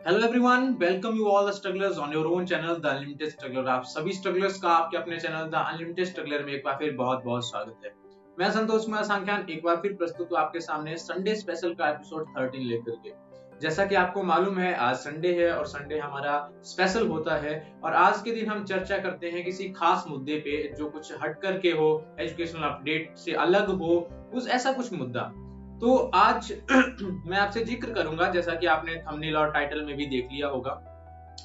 Hello everyone, welcome you all the strugglers on your own channel the unlimited struggler. आप सभी strugglers का आपके अपने चैनल द अनलिमिटेड स्ट्रगलर में एक बार फिर बहुत बहुत स्वागत है। मैं संतोष कुमार सांख्यान एक बार फिर प्रस्तुत हूँ आपके सामने संडे स्पेशल का एपिसोड 13 लेकर के। जैसा कि आपको मालूम है, आज संडे है और संडे हमारा स्पेशल होता है और आज के दिन हम चर्चा करते हैं किसी खास मुद्दे पे जो कुछ हट करके हो, एजुकेशनल अपडेट से अलग हो, उस ऐसा कुछ मुद्दा। तो आज मैं आपसे जिक्र करूंगा, जैसा कि आपने थंबनेल और टाइटल में भी देख लिया होगा,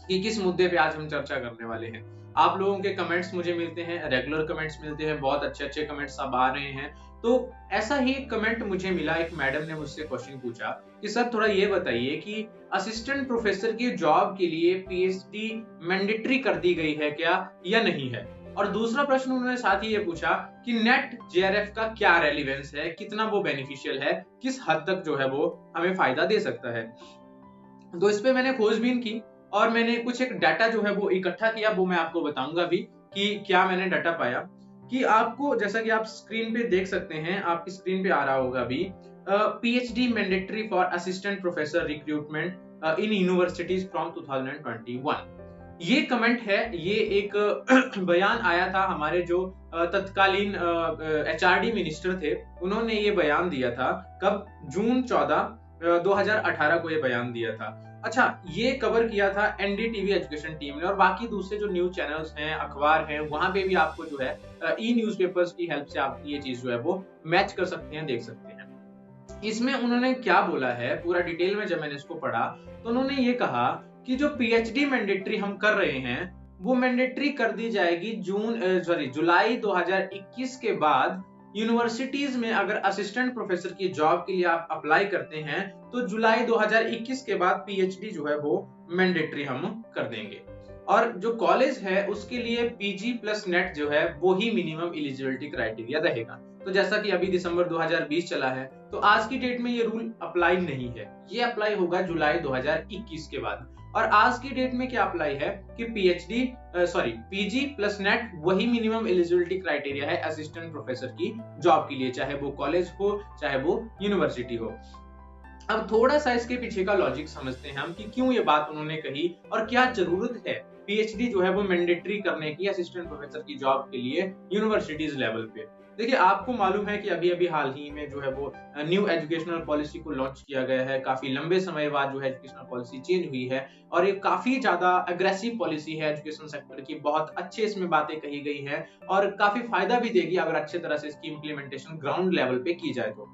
कि किस मुद्दे पे आज हम चर्चा करने वाले हैं। आप लोगों के कमेंट्स मुझे मिलते हैं, रेगुलर कमेंट्स मिलते हैं, बहुत अच्छे अच्छे कमेंट्स अब आ रहे हैं। तो ऐसा ही एक कमेंट मुझे मिला, एक मैडम ने मुझसे क्वेश्चन पूछा कि सर थोड़ा ये बताइए कि असिस्टेंट प्रोफेसर की जॉब के लिए पीएचडी मैंडेटरी कर दी गई है क्या या नहीं है। और दूसरा प्रश्न उन्होंने साथ ही ये पूछा कि नेट जेआरएफ का क्या रेलिवेंस है, कितना वो बेनिफिशियल है, किस हद तक जो है वो हमें फायदा दे सकता है। तो इस पे मैंने खोजबीन की और मैंने कुछ एक डाटा जो है वो इकट्ठा किया, वो मैं आपको बताऊंगा भी कि क्या मैंने डाटा पाया। कि आपको, जैसा कि आप स्क्रीन पे देख सकते हैं, आपकी स्क्रीन पे आ रहा होगा अभी, PhD mandatory for assistant professor recruitment in universities from 2021। ये कमेंट है, ये एक बयान आया था हमारे जो तत्कालीन एचआरडी मिनिस्टर थे, उन्होंने ये बयान दिया था। कब? जून 14 2018 को ये बयान दिया था। अच्छा, ये कवर किया था एनडीटीवी एजुकेशन टीम ने, और बाकी दूसरे जो न्यूज चैनल्स हैं, अखबार हैं, वहां पे भी आपको जो है ई न्यूज़पेपर्स की हेल्प से आप ये चीज जो है वो मैच कर सकते हैं, देख सकते हैं। इसमें उन्होंने क्या बोला है पूरा डिटेल में, जब मैंने इसको पढ़ा तो उन्होंने ये कहा कि जो पीएचडी मैंडेटरी हम कर रहे हैं वो मैंडेटरी कर दी जाएगी जुलाई 2021 के बाद। यूनिवर्सिटीज में अगर असिस्टेंट प्रोफेसर की जॉब के लिए आप अप्लाई करते हैं तो जुलाई 2021 के बाद पीएचडी जो है वो मैंडेटरी हम कर देंगे। और जो कॉलेज है उसके लिए पीजी प्लस नेट जो है वो ही मिनिमम एलिजिबिलिटी क्राइटेरिया रहेगा। तो जैसा कि अभी दिसंबर 2020 चला है, तो आज की डेट में ये रूल अप्लाई नहीं है, ये अप्लाई होगा जुलाई 2021 के बाद। और आज की डेट में क्या अप्लाई है कि पीजी प्लस नेट वही मिनिमम एलिजिबिलिटी क्राइटेरिया है असिस्टेंट प्रोफेसर की जॉब के लिए, चाहे वो कॉलेज हो चाहे वो यूनिवर्सिटी हो। अब थोड़ा सा इसके पीछे का लॉजिक समझते हैं हम कि क्यों ये बात उन्होंने कही और क्या जरूरत है पीएचडी जो है वो मैंडेटरी करने की असिस्टेंट प्रोफेसर की जॉब के लिए यूनिवर्सिटीज लेवल पे। देखिए, आपको मालूम है कि अभी अभी हाल ही में जो है वो न्यू एजुकेशनल पॉलिसी को लॉन्च किया गया है। काफी लंबे समय बाद जो है एजुकेशनल पॉलिसी चेंज हुई है और ये काफी ज्यादा अग्रेसिव पॉलिसी है एजुकेशन सेक्टर की। बहुत अच्छे इसमें बातें कही गई है और काफी फायदा भी देगी अगर अच्छे तरह से इसकी इम्प्लीमेंटेशन ग्राउंड लेवल पे की जाए तो।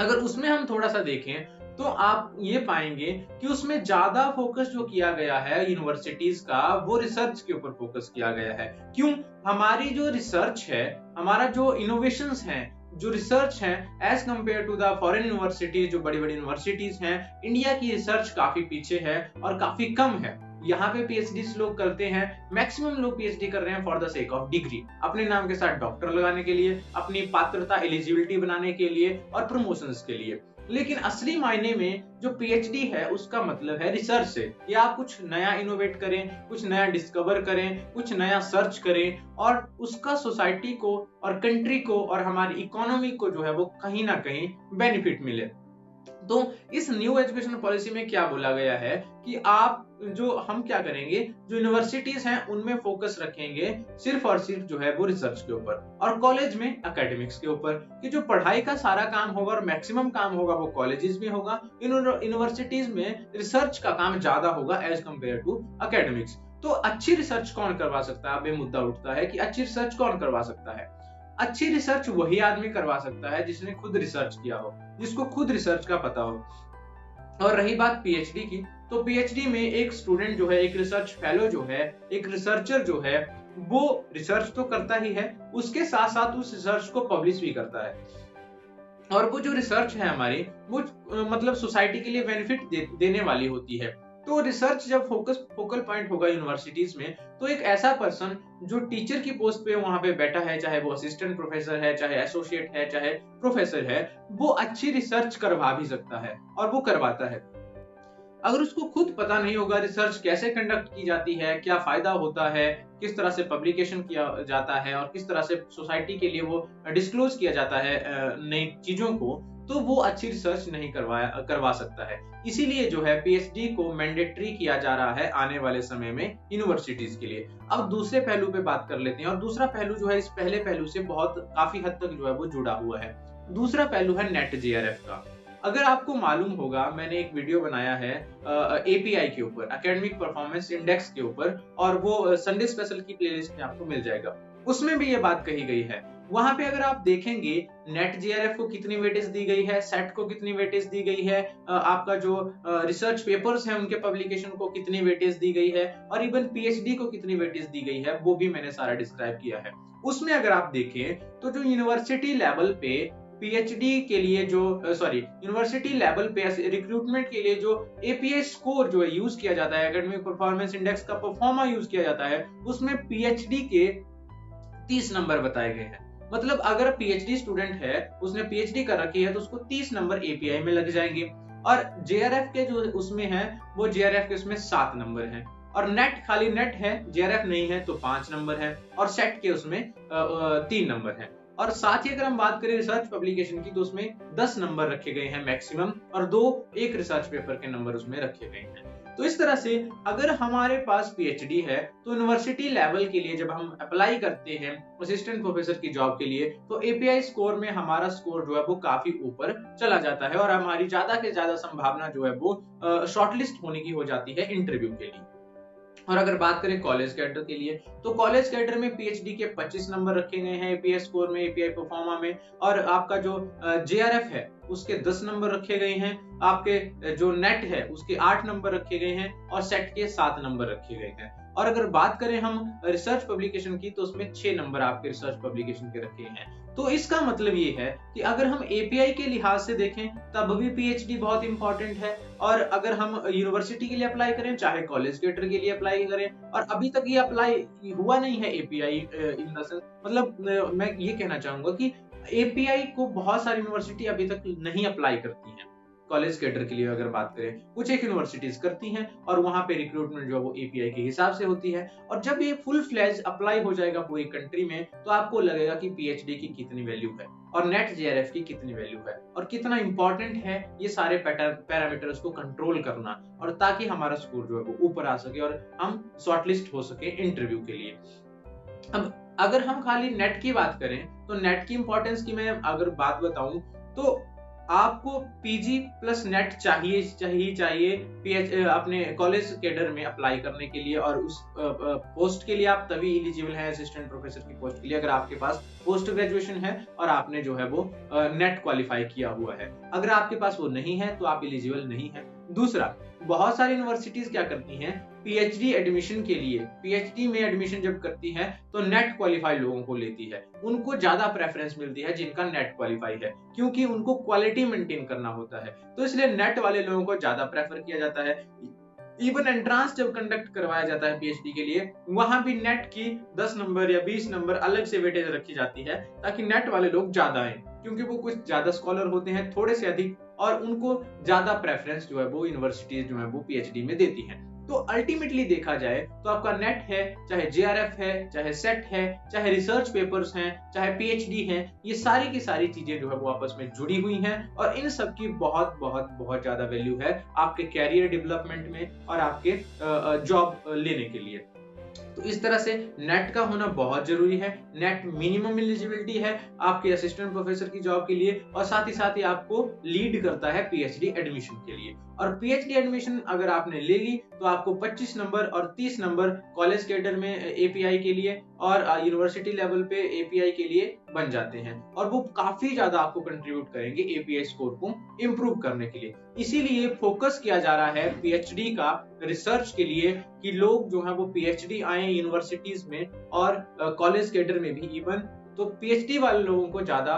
अगर उसमें हम थोड़ा सा देखें तो आप ये पाएंगे कि उसमें ज्यादा फोकस जो किया गया है यूनिवर्सिटीज का, वो रिसर्च के ऊपर फोकस किया गया है। क्यों? हमारी जो रिसर्च है, हमारा जो इनोवेशंस हैं, जो रिसर्च है, as compared to the foreign universities, जो बड़ी बड़ी यूनिवर्सिटीज हैं, इंडिया की रिसर्च काफी पीछे है और काफी कम है। यहाँ पे पीएचडी लोग करते हैं, मैक्सिमम लोग पीएचडी कर रहे हैं for the sake of degree, अपने नाम के साथ डॉक्टर लगाने के लिए, अपनी पात्रता एलिजिबिलिटी बनाने के लिए और प्रमोशंस के लिए। लेकिन असली मायने में जो पीएचडी है उसका मतलब है रिसर्च से, कि आप कुछ नया इनोवेट करें, कुछ नया डिस्कवर करें, कुछ नया सर्च करें और उसका सोसाइटी को और कंट्री को और हमारी इकोनॉमी को जो है वो कहीं ना कहीं बेनिफिट मिले। तो इस न्यू एजुकेशन पॉलिसी में क्या बोला गया है कि आप जो हम क्या करेंगे, जो यूनिवर्सिटीज हैं उनमें फोकस रखेंगे सिर्फ और सिर्फ जो है वो रिसर्च के ऊपर, और कॉलेज में एकेडमिक्स के ऊपर, कि जो पढ़ाई का सारा काम होगा और मैक्सिमम काम होगा वो कॉलेजेस में होगा, यूनिवर्सिटीज में रिसर्च का काम ज्यादा होगा एज कंपेयर टू एकेडमिक्स। तो अच्छी रिसर्च कौन करवा सकता है? अब ये मुद्दा उठता है कि अच्छी रिसर्च कौन करवा सकता है। अच्छी रिसर्च वही आदमी करवा सकता है जिसने खुद रिसर्च किया हो, जिसको खुद रिसर्च का पता हो। और रही बात पीएचडी की, तो पीएचडी में एक स्टूडेंट जो है, एक रिसर्च फेलो जो है, एक रिसर्चर जो है, वो रिसर्च तो करता ही है, उसके साथ साथ उस रिसर्च को पब्लिश भी करता है। और वो जो रिसर्च है हमारी, वो मतलब सोसाइटी के लिए बेनिफिट देने वाली होती है। तो रिसर्च जब फोकल पॉइंट होगा यूनिवर्सिटीज में, तो एक ऐसा पर्सन जो टीचर की पोस्ट पे वहां पे बैठा है, चाहे वो असिस्टेंट प्रोफेसर है, चाहे एसोसिएट है, चाहे प्रोफेसर है, वो अच्छी रिसर्च करवा भी सकता है और वो करवाता है। अगर उसको खुद पता नहीं होगा रिसर्च कैसे कंडक्ट की जाती है, क्या फायदा होता है, किस तरह से पब्लिकेशन किया जाता है और किस तरह से सोसाइटी के लिए वो डिस्क्लोज किया जाता है नई चीजों को, तो वो अच्छी रिसर्च नहीं करवा सकता है। इसीलिए जो है पीएचडी को मैंडेटरी किया जा रहा है आने वाले समय में यूनिवर्सिटीज के लिए। अब दूसरे पहलू पे बात कर लेते हैं, और दूसरा पहलू जो है इस पहले पहलू से बहुत काफी हद तक जो है वो जुड़ा हुआ है। दूसरा पहलू है नेट जेआरएफ का। अगर आपको मालूम होगा, मैंने एक वीडियो बनाया है एपीआई के ऊपर, एकेडमिक परफॉर्मेंस इंडेक्स के ऊपर, और वो संडे स्पेशल की प्लेलिस्ट में आपको मिल जाएगा। उसमें भी ये बात कही गई है। वहां पे अगर आप देखेंगे नेट जेआरएफ को कितनी वेटेज दी गई है, सेट को कितनी वेटेज दी गई है, आपका जो रिसर्च पेपर्स हैं उनके पब्लिकेशन को कितनी वेटेज दी गई है, और इवन पीएचडी को कितनी वेटेज दी गई है, वो भी मैंने सारा डिस्क्राइब किया है। उसमें अगर आप देखें तो जो यूनिवर्सिटी लेवल पे पीएचडी के लिए जो यूनिवर्सिटी लेवल पे रिक्रूटमेंट के लिए जो एपीआई स्कोर जो है यूज किया जाता है, एकेडमिक परफॉर्मेंस इंडेक्स का परफॉर्मा यूज किया जाता है, उसमें पीएचडी के 30 नंबर बताए गए हैं। मतलब अगर पीएचडी स्टूडेंट है, उसने पीएचडी कर रखी है, तो उसको 30 नंबर एपीआई में लग जाएंगे। और जेआरएफ के जो उसमें है, वो जेआरएफ के उसमें 7 नंबर हैं। और नेट, खाली नेट है, जेआरएफ नहीं है, तो 5 नंबर है। और सेट के उसमें 3 नंबर है। और साथ ही अगर हम बात करें रिसर्च पब्लिकेशन की, तो उसमें 10 नंबर रखे गए हैं मैक्सिमम, और एक रिसर्च पेपर के नंबर उसमें रखे गए हैं। तो इस तरह से अगर हमारे पास पीएचडी है, तो यूनिवर्सिटी लेवल के लिए जब हम अप्लाई करते हैं असिस्टेंट प्रोफेसर की जॉब के लिए, तो एपीआई स्कोर में हमारा स्कोर जो है वो काफी ऊपर चला जाता है, और हमारी ज्यादा से ज्यादा संभावना जो है वो शॉर्टलिस्ट होने की हो जाती है इंटरव्यू के लिए। और अगर बात करें कॉलेज कैडर के लिए, तो कॉलेज कैडर में पीएचडी के 25 नंबर रखे गए हैं एपीआई स्कोर में, एपीआई परफॉर्मा में, और आपका जो जेआरएफ है उसके 10 नंबर रखे गए हैं, आपके जो नेट है उसके 8 नंबर रखे गए हैं, और सेट के 7 नंबर रखे गए हैं। और अगर बात करें हम रिसर्च पब्लिकेशन की, तो उसमें 6 नंबर आपके रिसर्च पब्लिकेशन के रखे हैं। तो इसका मतलब ये है कि अगर हम एपीआई के लिहाज से देखें, तब भी पीएचडी बहुत इंपॉर्टेंट है। और अगर हम यूनिवर्सिटी के लिए अप्लाई करें, चाहे कॉलेज कैडर के लिए अप्लाई करें, और अभी तक ये अप्लाई हुआ नहीं है एपीआई इन द सेंस, मतलब मैं ये कहना चाहूंगा कि एपीआई को बहुत सारी यूनिवर्सिटी अभी तक नहीं अप्लाई करती हैं। कॉलेज कैडर के लिए अगर बात करें, कुछ एक यूनिवर्सिटीज करती हैं, और वहां पे रिक्रूटमेंट जो है वो एपीआई के हिसाब से होती है। और जब ये फुल फ्लेज अप्लाई हो जाएगा पूरी कंट्री में, तो आपको लगेगा कि पीएचडी की कितनी वैल्यू है, और नेट जेआरएफ की कितनी वैल्यू है, और कितना इंपॉर्टेंट है ये सारे पैरामीटर्स को कंट्रोल करना, और ताकि हमारा स्कोर जो है वो ऊपर आ सके और हम शॉर्टलिस्ट हो सके इंटरव्यू के लिए। अब अगर हम खाली नेट की बात करें, तो नेट की इंपॉर्टेंस की मैं अगर बात बताऊं, तो आपको पीजी प्लस नेट चाहिए अपने कॉलेज कैडर में अप्लाई करने के लिए। और उस पोस्ट के लिए आप तभी एलिजिबल हैं, असिस्टेंट प्रोफेसर की पोस्ट के लिए, अगर आपके पास पोस्ट ग्रेजुएशन है और आपने जो है वो नेट क्वालिफाई किया हुआ है। अगर आपके पास वो नहीं है, तो आप एलिजिबल नहीं है। दूसरा, बहुत सारी यूनिवर्सिटीज क्या करती हैं, पीएचडी एडमिशन के लिए, पीएचडी में एडमिशन जब करती है, तो नेट क्वालिफाई लोगों को लेती है। उनको ज्यादा प्रेफरेंस मिलती है जिनका नेट क्वालिफाई है, क्योंकि उनको क्वालिटी मेंटेन करना होता है। तो इसलिए नेट वाले लोगों को ज्यादा प्रेफर किया जाता है। इवन एंट्रांस जब कंडक्ट करवाया जाता है पीएचडी के लिए, वहां भी नेट की 10 नंबर या 20 नंबर अलग से वेटेज रखी जाती है, ताकि नेट वाले लोग ज्यादा आए, क्योंकि वो कुछ ज्यादा स्कॉलर होते हैं, थोड़े से अधिक, और उनको ज्यादा प्रेफरेंस जो है वो यूनिवर्सिटीज जो है वो पीएचडी में देती हैं। तो अल्टीमेटली देखा जाए तो आपका नेट है, चाहे जेआरएफ है, चाहे सेट है, चाहे रिसर्च पेपर्स हैं, चाहे पीएचडी हैं, ये सारी की सारी चीजें जो है वो आपस में जुड़ी हुई हैं, और इन सब की बहुत बहुत बहुत ज्यादा वैल्यू है आपके कैरियर डेवलपमेंट में और आपके जॉब लेने के लिए। तो इस तरह से नेट का होना बहुत जरूरी है। नेट मिनिमम एलिजिबिलिटी है आपके असिस्टेंट प्रोफेसर की जॉब के लिए, और साथ ही आपको लीड करता है पीएचडी एडमिशन के लिए। और पीएचडी एडमिशन अगर आपने ले ली, तो आपको 25 नंबर और 30 नंबर कॉलेज कैडर में एपीआई के लिए और यूनिवर्सिटी लेवल पे एपीआई के लिए बन जाते हैं, और वो काफी ज्यादा आपको कंट्रीब्यूट करेंगे एपीआई स्कोर को इंप्रूव करने के लिए। इसीलिए फोकस किया जा रहा है पीएचडी का रिसर्च के लिए, कि लोग जो है वो पीएचडी आए यूनिवर्सिटीज में और कॉलेज कैडर में भी इवन, तो पीएचडी वाले लोगों को ज्यादा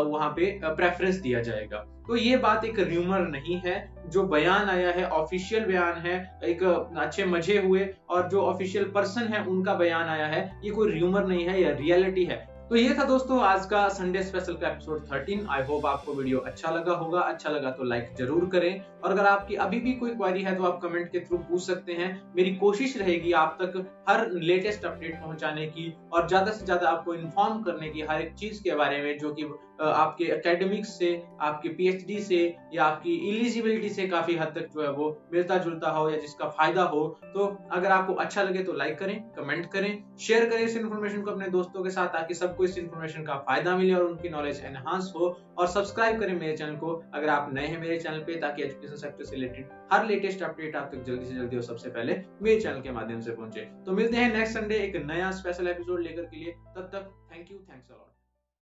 वहां पे प्रेफरेंस दिया जाएगा। तो ये बात एक र्यूमर नहीं है, जो बयान आया है ऑफिशियल बयान है, एक अच्छे मजे हुए और जो ऑफिशियल पर्सन है उनका बयान आया है, ये कोई र्यूमर नहीं है, ये रियलिटी है। तो ये था दोस्तों आज का संडे स्पेशल का एपिसोड 13। आई होप आपको वीडियो अच्छा लगा होगा। अच्छा लगा तो लाइक जरूर करें, और अगर आपकी अभी भी कोई क्वेरी है तो आप कमेंट के थ्रू पूछ सकते हैं। मेरी कोशिश रहेगी आप तक हर लेटेस्ट अपडेट पहुंचाने की, और ज्यादा से ज्यादा आपको इन्फॉर्म करने की हर एक चीज के बारे में जो कि आपके एकेडमिक्स से, आपके पीएचडी से या आपकी एलिजिबिलिटी से काफी हद तक जो है वो मिलता जुलता हो या जिसका फायदा हो। तो अगर आपको अच्छा लगे तो लाइक करें, कमेंट करें, शेयर करें इस इन्फॉर्मेशन को अपने दोस्तों के साथ, ताकि सबको इस इन्फॉर्मेशन का फायदा मिले और उनकी नॉलेज एनहांस हो। और सब्सक्राइब करें मेरे चैनल को अगर आप नए हैं मेरे चैनल पे, ताकि एजुकेशन सेक्टर से रिलेटेड हर लेटेस्ट अपडेट आप तक जल्दी से जल्दी और सबसे पहले मेरे चैनल के माध्यम से पहुंचे। तो मिलते हैं नेक्स्ट संडे एक नया स्पेशल एपिसोड लेकर के लिए। तब तक thank you, thanks a lot.